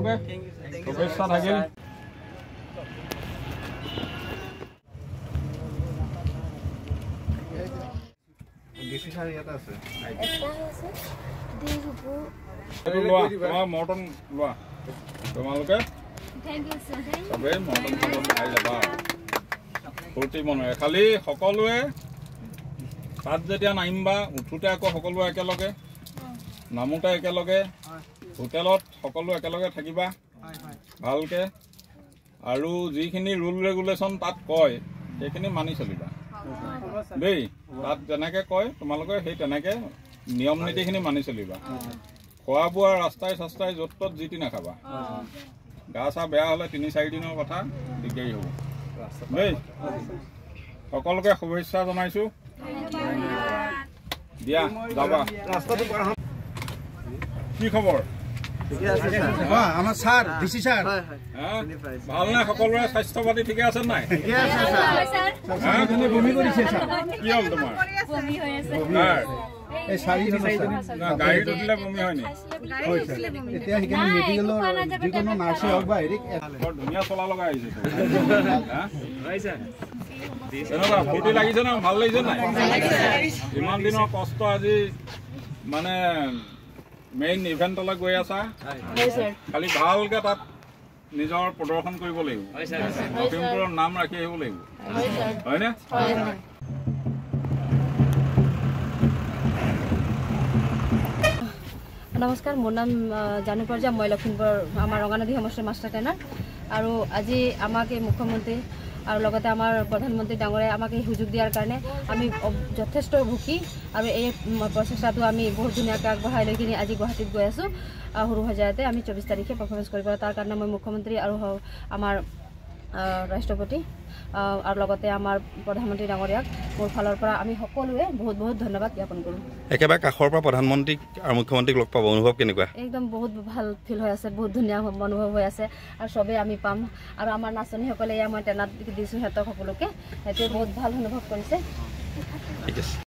তোমালোকে শুভেচ্ছা থাকিল মৰ্টন লোৱা তোমালোকে চবেই মৰ্টন খাই যাবা ফূৰ্তি মনেৰে খালি সকলোৱে তাত যেতিয়া নামিবা উঠোতে আকৌ সকলোৱে একেলগে নামোতে একেলগে হোটেলত সকলো একেলগে থাকিবা ভালকে আৰু যিখিনি ৰুল ৰেগুলেশ্যন তাত কয় সেইখিনি মানি চলিবা দেই তাত যেনেকে কয় তোমালোকে সেই তেনেকে নিয়ম নীতিখিনি মানি চলিবা খোৱা বোৱা ৰাস্তাই চাস্তাই য'ত ত'ত যি টি নাখাবা গা চা বেয়া হ'লে ৩-৪ দিনৰ কথা দিগদাৰী হ'ব দেই সকলোকে শুভেচ্ছা জনাইছোঁ দিয়া যাবা কি খবৰ আমাৰ স্যাৰ ডিসি স্যাৰ ভালনে সকলোৰে স্বাস্থ্য পাতি ঠিকে আছে নাই বমি কৰিছে স্যাৰ কি হ'ল তোমাৰ এই চাৰিজন গাড়ীত উঠিলে বমি হয় নি এতিয়া সেইকাৰণে মেডিকেলৰ যিকোনো নাৰ্ছে হওক বা হেৰি বৰ ধুনীয়া চলা লগাই আহিছে এনেকুৱা ফূৰ্তি লাগিছে ন ভাল লাগিছে নাই ইমান দিনৰ কষ্ট আজি মানে মেইন ইভেণ্টলৈ গৈ আছা খালি ভালকে তাত নিজৰ প্ৰদৰ্শন কৰিব লাগিব লখিমপুৰৰ নাম ৰাখি আহিব লাগিব হয়নে নমস্কাৰ মোৰ নাম জানু পৰ্যা মই লখিমপুৰ আমাৰ ৰঙানদী সমষ্টিৰ মাষ্টাৰ ট্ৰেইনাৰ আৰু আজি আমাক এই মুখ্যমন্ত্ৰী আৰু লগতে আমাৰ প্ৰধানমন্ত্ৰী ডাঙৰীয়াই আমাক এই সুযোগ দিয়াৰ কাৰণে আমি যথেষ্ট সুখী আৰু এই প্ৰচেষ্টাটো আমি বহুত ধুনীয়াকৈ আগবঢ়াই লৈ কিনে আজি গুৱাহাটীত গৈ আছোঁ সৰু সজায়তে আমি 24 তাৰিখে পাৰফৰ্মেঞ্চ কৰিব তাৰ কাৰণে মই মুখ্যমন্ত্ৰী আৰু আমাৰ ৰাষ্ট্ৰপতি আৰু লগতে আমাৰ প্ৰধানমন্ত্ৰী ডাঙৰীয়াক মোৰ ফালৰ পৰা আমি সকলোৱে বহুত বহুত ধন্যবাদ জ্ঞাপন কৰোঁ একেবাৰে কাষৰ পৰা প্ৰধানমন্ত্ৰীক আৰু মুখ্যমন্ত্ৰীক লগ পাব অনুভৱ কেনেকুৱা একদম বহুত ভাল ফিল হৈ আছে বহুত ধুনীয়া অনুভৱ হৈ আছে আৰু চবেই আমি পাম আৰু আমাৰ নাচনীসকলে এয়া মই ট্ৰেইনত দিছোঁ সিহঁতক সকলোকে সেইটোৱে বহুত ভাল অনুভৱ কৰিছে ঠিক আছে